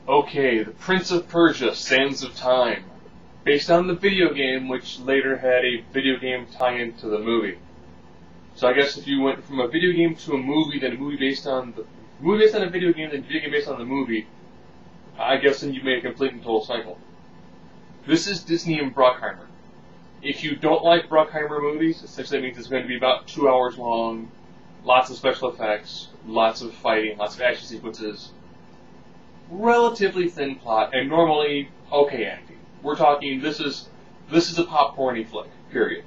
Okay, The Prince of Persia, Sands of Time. Based on the video game, which later had a video game tie-in to the movie. So I guess if you went from a video game to a movie, then a movie based on a video game, then video game based on the movie, I guess then you made a complete and total cycle. This is Disney and Bruckheimer. If you don't like Bruckheimer movies, essentially that means it's going to be about 2 hours long, lots of special effects, lots of fighting, lots of action sequences, relatively thin plot, and normally okay acting. We're talking this is a popcorny flick, period.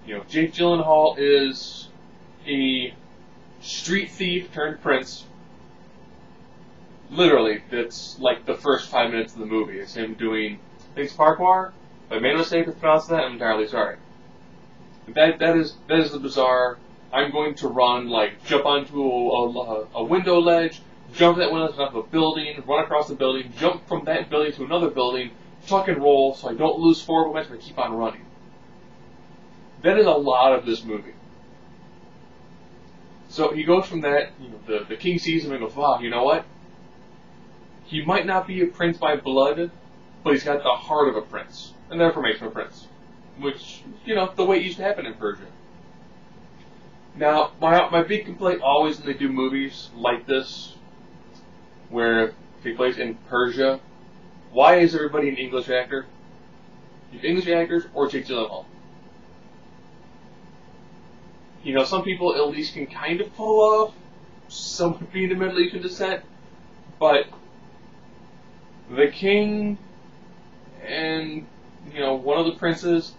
You know, Jake Gyllenhaal is a street thief turned prince. Literally, that's like the first 5 minutes of the movie. It's him doing things parkour. If I made a mistake with pronouncing that, I'm entirely sorry. That is the bizarre. I'm going to run, like, jump onto a window ledge, jump that window off a building, run across the building, jump from that building to another building, tuck and roll so I don't lose forward momentum and keep on running. That is a lot of this movie. So he goes from that, you know, the king sees him and goes, wow, you know what? He might not be a prince by blood, but he's got the heart of a prince, and therefore makes him a prince. Which, you know, the way it used to happen in Persia. Now, my big complaint always when they do movies like this, where they take place in Persia, why is everybody an English actor? You have English actors or Jake Gyllenhaal? You know, some people at least can kind of pull off someone being of Middle Eastern descent, but the king and, you know, one of the princes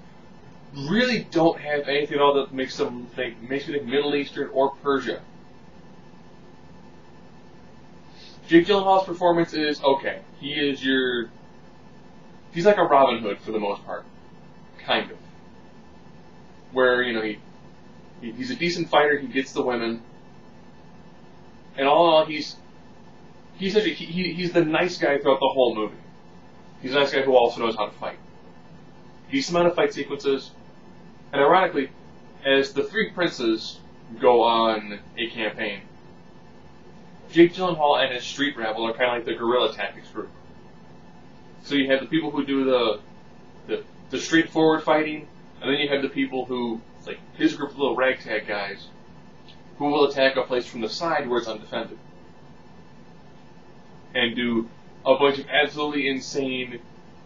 really don't have anything at all that makes me think Middle Eastern or Persia. Jake Gyllenhaal's performance is okay. He's like a Robin Hood for the most part. Kind of. Where, you know, he's a decent fighter, he gets the women. And all in all, he's the nice guy throughout the whole movie. He's a nice guy who also knows how to fight. Decent amount of fight sequences. And ironically, as the three princes go on a campaign, Jake Gyllenhaal and his street rabble are kind of like the guerrilla tactics group. So you have the people who do the straightforward fighting, and then you have the people who, it's like his group of little ragtag guys, who will attack a place from the side where it's undefended. And do a bunch of absolutely insane,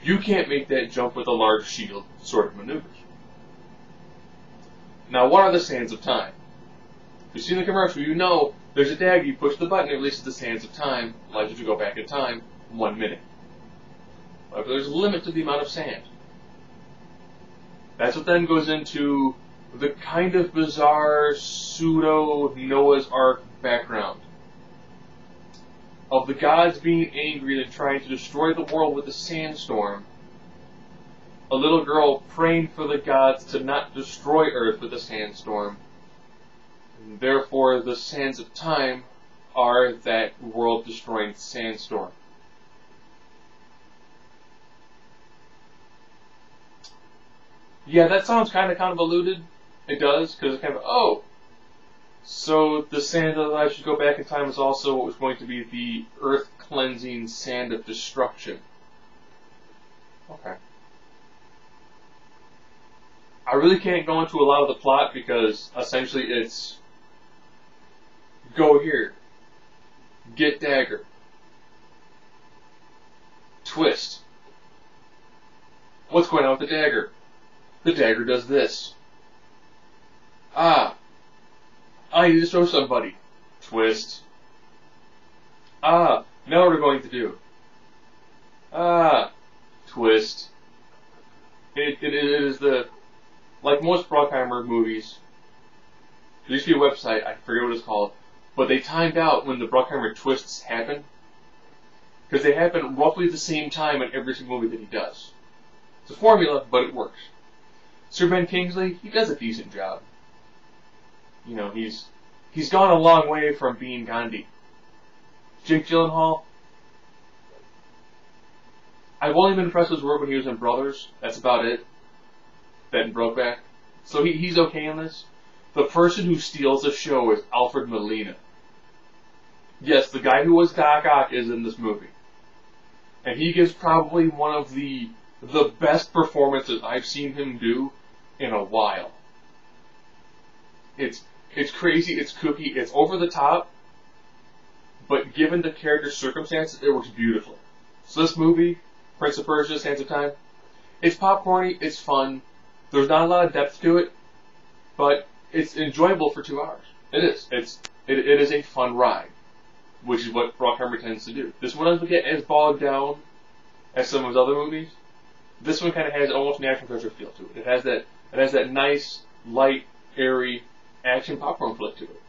you can't make that jump with a large shield sort of maneuvers. Now, what are the Sands of Time? If you've seen the commercial, you know there's a dagger, you push the button, it releases the Sands of Time, allows you to go back in time 1 minute. But there's a limit to the amount of sand. That's what then goes into the kind of bizarre pseudo Noah's Ark background of the gods being angry and trying to destroy the world with a sandstorm, a little girl praying for the gods to not destroy Earth with a sandstorm, and therefore the Sands of Time are that world-destroying sandstorm. Yeah, that sounds kind of convoluted. It does, because it's kind of, oh, so the sand that allows you to go back in time is also what was going to be the earth-cleansing sand of destruction. Okay. I really can't go into a lot of the plot because essentially it's go here, get dagger, twist. What's going on with the dagger? The dagger does this. Ah, I need to show somebody. Twist. Ah, now what are we going to do? Ah, twist. It is the, like most Bruckheimer movies, there used to be a website, I forget what it's called, but they timed out when the Bruckheimer twists happen, because they happen roughly the same time in every single movie that he does. It's a formula, but it works. Sir Ben Kingsley, he does a decent job. You know, he's gone a long way from being Gandhi. Jake Gyllenhaal, I've only been impressed with his work when he was in Brothers. That's about it. That and Brokeback. So he's okay in this. The person who steals the show is Alfred Molina. Yes, the guy who was Doc Ock is in this movie. And he gives probably one of the best performances I've seen him do in a while. It's crazy, it's kooky, it's over the top, but given the character's circumstances, it works beautifully. So this movie, Prince of Persia, Sands of Time, it's popcorny, it's fun, there's not a lot of depth to it, but it's enjoyable for 2 hours. It is. It is a fun ride, which is what Bruckheimer tends to do. This one doesn't get as bogged down as some of his other movies. This one kind of has almost an action picture feel to it. It has that nice, light, airy action popcorn flick to it.